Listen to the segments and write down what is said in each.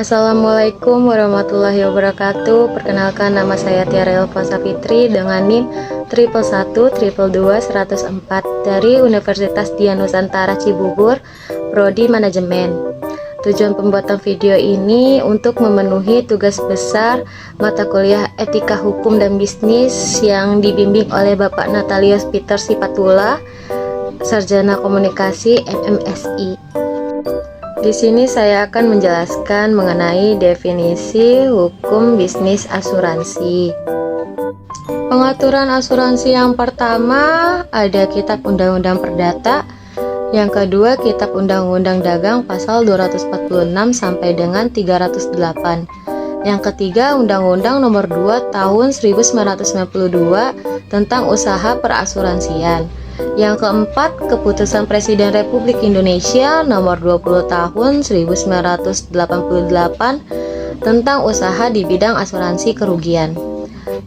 Assalamualaikum warahmatullahi wabarakatuh. Perkenalkan, nama saya Tiara Elva Sapitri dengan NIM 111222104 dari Universitas Dian Nusantara Cibubur, Prodi Manajemen. Tujuan pembuatan video ini untuk memenuhi tugas besar mata kuliah Etika Hukum dan Bisnis yang dibimbing oleh Bapak Natalius Peter Sipatula, Sarjana Komunikasi MMSI. Di sini saya akan menjelaskan mengenai definisi hukum bisnis asuransi. Pengaturan asuransi yang pertama ada Kitab Undang-Undang Perdata, yang kedua Kitab Undang-Undang Dagang pasal 246 sampai dengan 308. Yang ketiga Undang-Undang Nomor 2 Tahun 1992 tentang Usaha Perasuransian. Yang keempat, Keputusan Presiden Republik Indonesia Nomor 20 Tahun 1988 tentang usaha di bidang asuransi kerugian.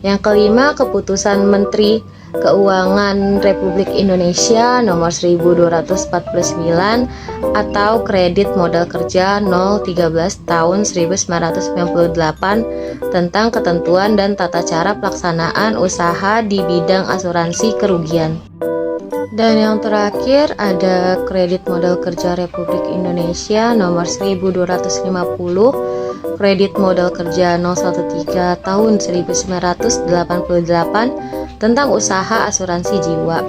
Yang kelima, Keputusan Menteri Keuangan Republik Indonesia Nomor 1249 atau Kredit Modal Kerja 013 Tahun 1998 tentang ketentuan dan tata cara pelaksanaan usaha di bidang asuransi kerugian. Dan yang terakhir ada Kredit Modal Kerja Republik Indonesia Nomor 1250, Kredit Modal Kerja 013 Tahun 1988 tentang usaha asuransi jiwa.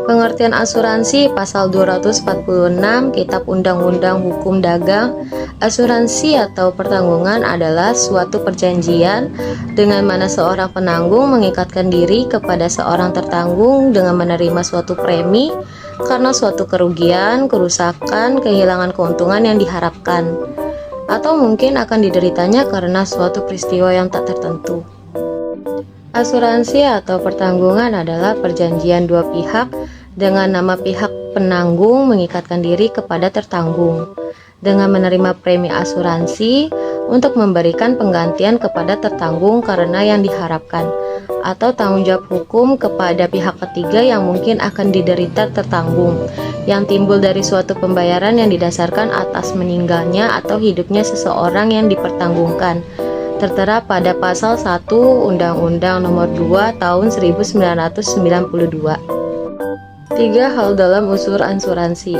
Pengertian asuransi pasal 246 Kitab Undang-Undang Hukum Dagang. Asuransi atau pertanggungan adalah suatu perjanjian dengan mana seorang penanggung mengikatkan diri kepada seorang tertanggung dengan menerima suatu premi karena suatu kerugian, kerusakan, kehilangan keuntungan yang diharapkan, atau mungkin akan dideritanya karena suatu peristiwa yang tak tertentu. Asuransi atau pertanggungan adalah perjanjian dua pihak dengan nama pihak penanggung mengikatkan diri kepada tertanggung dengan menerima premi asuransi untuk memberikan penggantian kepada tertanggung karena yang diharapkan, atau tanggung jawab hukum kepada pihak ketiga yang mungkin akan diderita tertanggung, yang timbul dari suatu pembayaran yang didasarkan atas meninggalnya atau hidupnya seseorang yang dipertanggungkan, tertera pada pasal 1 Undang-Undang Nomor 2 Tahun 1992. 3 hal dalam unsur asuransi.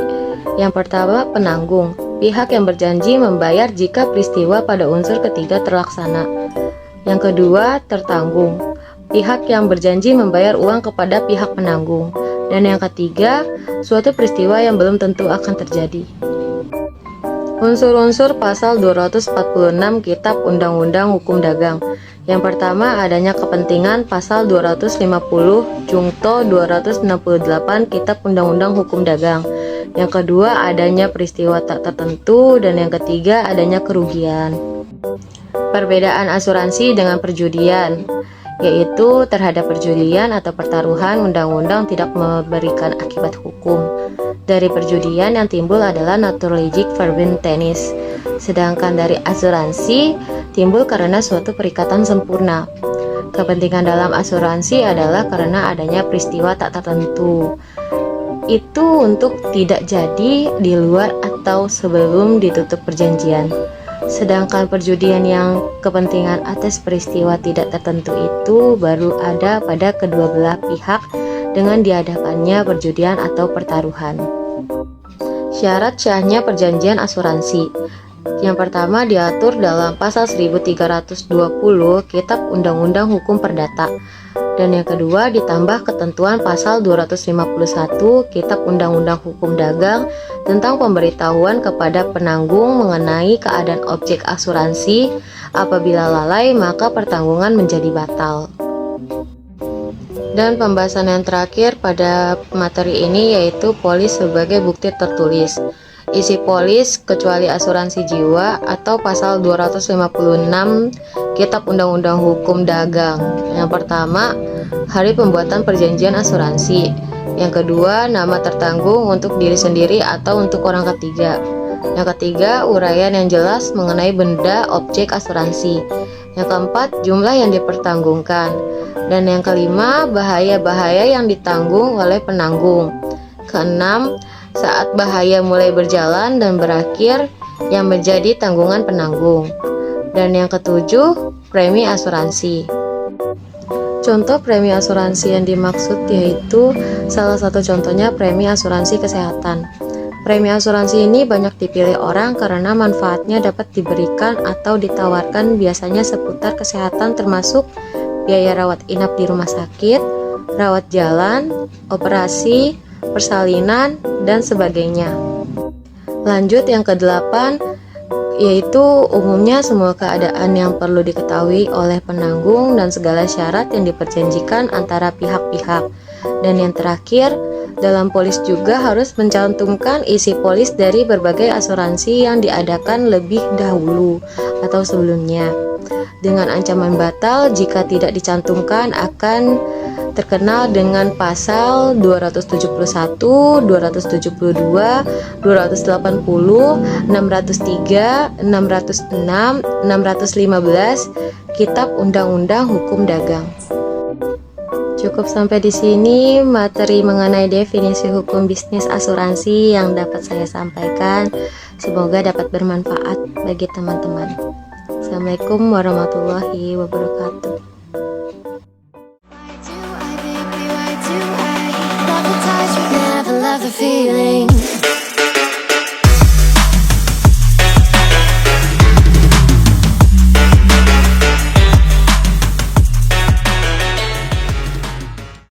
Yang pertama, penanggung, pihak yang berjanji membayar jika peristiwa pada unsur ketiga terlaksana. Yang kedua, tertanggung, pihak yang berjanji membayar uang kepada pihak penanggung. Dan yang ketiga, suatu peristiwa yang belum tentu akan terjadi. Unsur-unsur pasal 246 Kitab Undang-Undang Hukum Dagang. Yang pertama, adanya kepentingan pasal 250 Jungto 268 Kitab Undang-Undang Hukum Dagang. Yang kedua, adanya peristiwa tak tertentu, dan yang ketiga, adanya kerugian. Perbedaan asuransi dengan perjudian, yaitu terhadap perjudian atau pertaruhan undang-undang tidak memberikan akibat hukum. Dari perjudian yang timbul adalah naturalistic verbinding tennis, sedangkan dari asuransi timbul karena suatu perikatan sempurna. Kepentingan dalam asuransi adalah karena adanya peristiwa tak tertentu, itu untuk tidak jadi di luar atau sebelum ditutup perjanjian. Sedangkan perjudian yang kepentingan atas peristiwa tidak tertentu itu baru ada pada kedua belah pihak dengan diadakannya perjudian atau pertaruhan. Syarat syahnya perjanjian asuransi. Yang pertama diatur dalam pasal 1320 Kitab Undang-Undang Hukum Perdata. Dan yang kedua ditambah ketentuan pasal 251 Kitab Undang-Undang Hukum Dagang tentang pemberitahuan kepada penanggung mengenai keadaan objek asuransi. Apabila lalai, maka pertanggungan menjadi batal. Dan pembahasan yang terakhir pada materi ini yaitu polis sebagai bukti tertulis. Isi polis kecuali asuransi jiwa atau pasal 256 Kitab Undang-Undang Hukum Dagang. Yang pertama, hari pembuatan perjanjian asuransi. Yang kedua, nama tertanggung untuk diri sendiri atau untuk orang ketiga. Yang ketiga, uraian yang jelas mengenai benda objek asuransi. Yang keempat, jumlah yang dipertanggungkan. Dan yang kelima, bahaya-bahaya yang ditanggung oleh penanggung. Keenam, saat bahaya mulai berjalan dan berakhir. yang menjadi tanggungan penanggung. Dan yang ketujuh, premi asuransi. Contoh premi asuransi yang dimaksud yaitu salah satu contohnya premi asuransi kesehatan. Premi asuransi ini banyak dipilih orang karena manfaatnya dapat diberikan atau ditawarkan biasanya seputar kesehatan termasuk biaya rawat inap di rumah sakit, rawat jalan, operasi, persalinan, dan sebagainya. Lanjut yang ke-8, yaitu umumnya semua keadaan yang perlu diketahui oleh penanggung dan segala syarat yang diperjanjikan antara pihak-pihak. Dan yang terakhir, dalam polis juga harus mencantumkan isi polis dari berbagai asuransi yang diadakan lebih dahulu atau sebelumnya. Dengan ancaman batal jika tidak dicantumkan akan terkenal dengan pasal 271, 272, 280, 603, 606, 615 Kitab Undang-Undang Hukum Dagang. Cukup sampai di sini materi mengenai definisi hukum bisnis asuransi yang dapat saya sampaikan. Semoga dapat bermanfaat bagi teman-teman. Assalamualaikum warahmatullahi wabarakatuh. Love the feeling